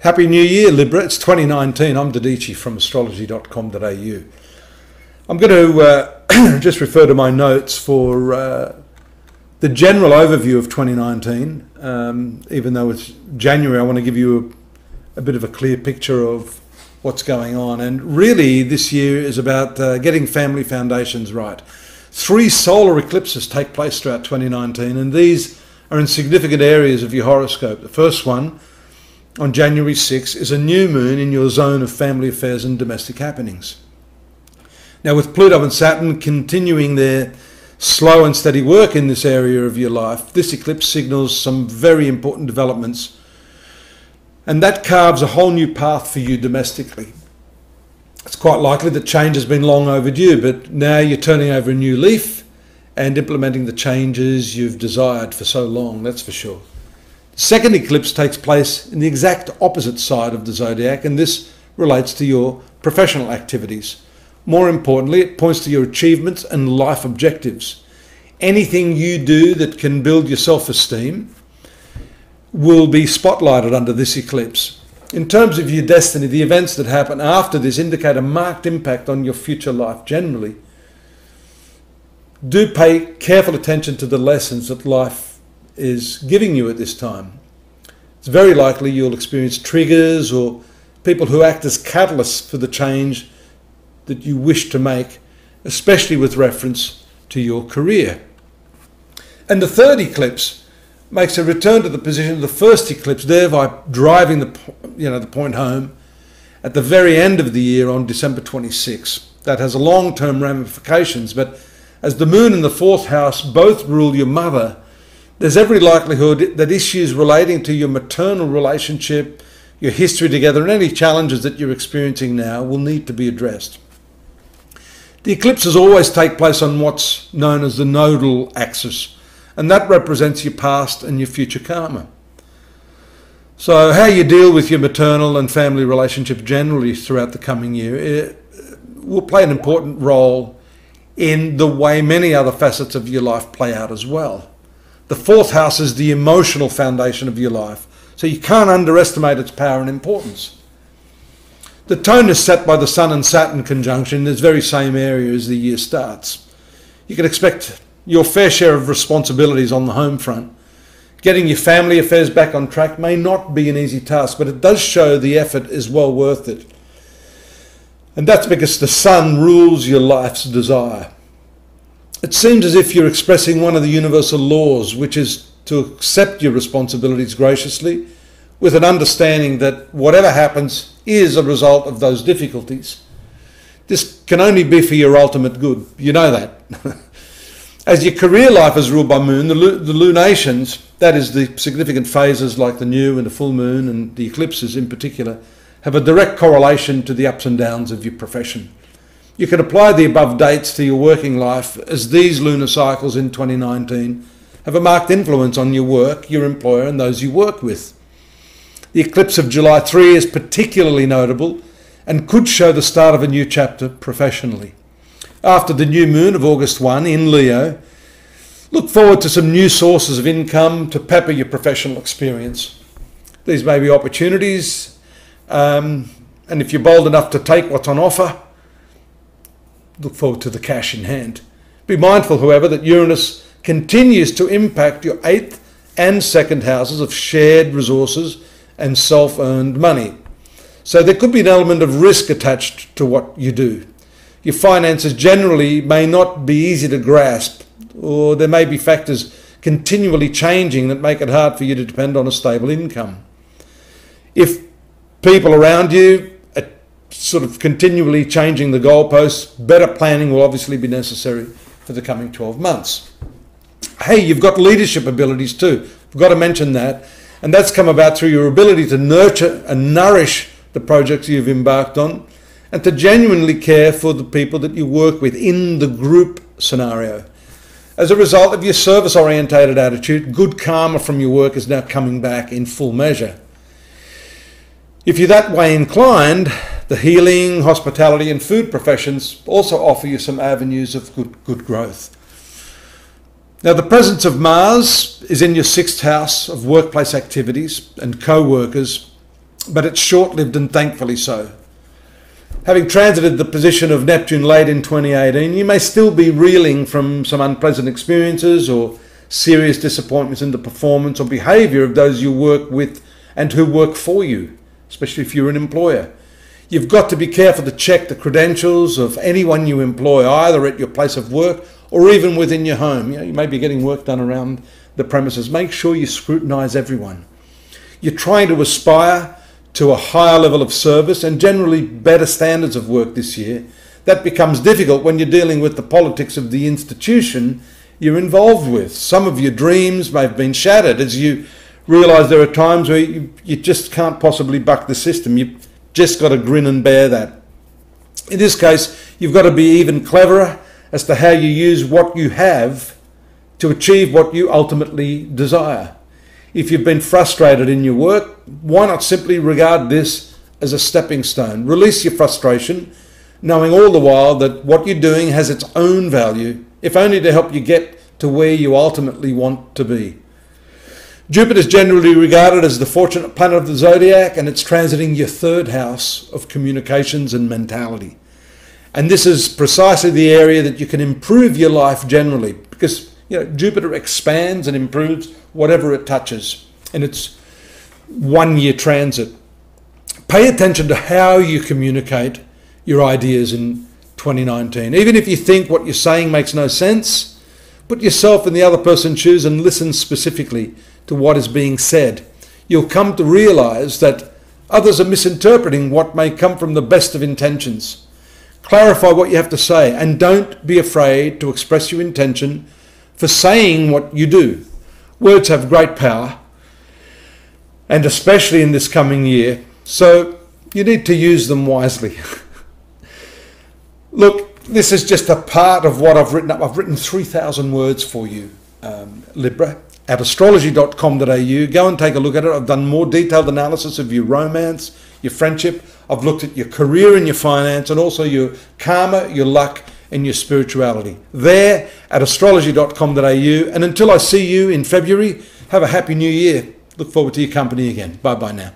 Happy New Year, Libra. It's 2019. I'm Dadhichi from astrology.com.au. I'm going to just refer to my notes for the general overview of 2019. Even though it's January, I want to give you a bit of a clear picture of what's going on. And really, this year is about getting family foundations right. 3 solar eclipses take place throughout 2019, and these are in significant areas of your horoscope. The first one, on January 6, is a new moon in your zone of family affairs and domestic happenings. Now, with Pluto and Saturn continuing their slow and steady work in this area of your life, this eclipse signals some very important developments, and that carves a whole new path for you domestically. It's quite likely that change has been long overdue, but now you're turning over a new leaf and implementing the changes you've desired for so long, that's for sure. Second eclipse takes place in the exact opposite side of the zodiac, and this relates to your professional activities. More importantly, it points to your achievements and life objectives. Anything you do that can build your self-esteem will be spotlighted under this eclipse. In terms of your destiny, the events that happen after this indicate a marked impact on your future life generally. Do pay careful attention to the lessons that life is giving you at this time. It's very likely you'll experience triggers or people who act as catalysts for the change that you wish to make, especially with reference to your career. And the third eclipse makes a return to the position of the first eclipse, thereby driving the point home at the very end of the year on December 26. That has long-term ramifications, but as the moon and the 4th house both rule your mother, there's every likelihood that issues relating to your maternal relationship, your history together, and any challenges that you're experiencing now will need to be addressed. The eclipses always take place on what's known as the nodal axis, and that represents your past and your future karma. So how you deal with your maternal and family relationship generally throughout the coming year will play an important role in the way many other facets of your life play out as well. The 4th house is the emotional foundation of your life, so you can't underestimate its power and importance. The tone is set by the Sun and Saturn conjunction in this very same area as the year starts. You can expect your fair share of responsibilities on the home front. Getting your family affairs back on track may not be an easy task, but it does show the effort is well worth it. And that's because the Sun rules your life's desire. It seems as if you're expressing one of the universal laws, which is to accept your responsibilities graciously, with an understanding that whatever happens is a result of those difficulties. This can only be for your ultimate good. You know that. As your career life is ruled by moon, the lunations, that is the significant phases like the new and the full moon and the eclipses in particular, have a direct correlation to the ups and downs of your profession. You can apply the above dates to your working life, as these lunar cycles in 2019 have a marked influence on your work, your employer, and those you work with. The eclipse of July 3 is particularly notable and could show the start of a new chapter professionally. After the new moon of August 1 in Leo, look forward to some new sources of income to pepper your professional experience. These may be opportunities, and if you're bold enough to take what's on offer, look forward to the cash in hand. Be mindful, however, that Uranus continues to impact your 8th and 2nd houses of shared resources and self-earned money. So there could be an element of risk attached to what you do. Your finances generally may not be easy to grasp, or there may be factors continually changing that make it hard for you to depend on a stable income. If people around you sort of continually changing the goalposts, better planning will obviously be necessary for the coming 12 months. Hey, you've got leadership abilities too. I've got to mention that. And that's come about through your ability to nurture and nourish the projects you've embarked on, and to genuinely care for the people that you work with in the group scenario. As a result of your service-orientated attitude, good karma from your work is now coming back in full measure. If you're that way inclined, the healing, hospitality and food professions also offer you some avenues of good growth. Now, the presence of Mars is in your 6th house of workplace activities and co-workers, but it's short-lived and thankfully so. Having transited the position of Neptune late in 2018, you may still be reeling from some unpleasant experiences or serious disappointments in the performance or behaviour of those you work with and who work for you, especially if you're an employer. You've got to be careful to check the credentials of anyone you employ, either at your place of work or even within your home. You may be getting work done around the premises. Make sure you scrutinise everyone. You're trying to aspire to a higher level of service and generally better standards of work this year. That becomes difficult when you're dealing with the politics of the institution you're involved with. Some of your dreams may have been shattered as you realise there are times where you just can't possibly buck the system. You've just got to grin and bear that. In this case, you've got to be even cleverer as to how you use what you have to achieve what you ultimately desire. If you've been frustrated in your work, why not simply regard this as a stepping stone? Release your frustration, knowing all the while that what you're doing has its own value, if only to help you get to where you ultimately want to be. Jupiter is generally regarded as the fortunate planet of the zodiac, and it's transiting your third house of communications and mentality. And this is precisely the area that you can improve your life generally, because Jupiter expands and improves whatever it touches in its 1 year transit. Pay attention to how you communicate your ideas in 2019. Even if you think what you're saying makes no sense, put yourself in the other person's shoes and listen specifically to what is being said. You'll come to realise that others are misinterpreting what may come from the best of intentions. Clarify what you have to say and don't be afraid to express your intention for saying what you do. Words have great power, and especially in this coming year, so you need to use them wisely. Look, this is just a part of what I've written up. I've written 3,000 words for you, Libra, at astrology.com.au. Go and take a look at it. I've done more detailed analysis of your romance, your friendship. I've looked at your career and your finance, and also your karma, your luck, and your spirituality. There at astrology.com.au. And until I see you in February, have a happy new year. Look forward to your company again. Bye-bye now.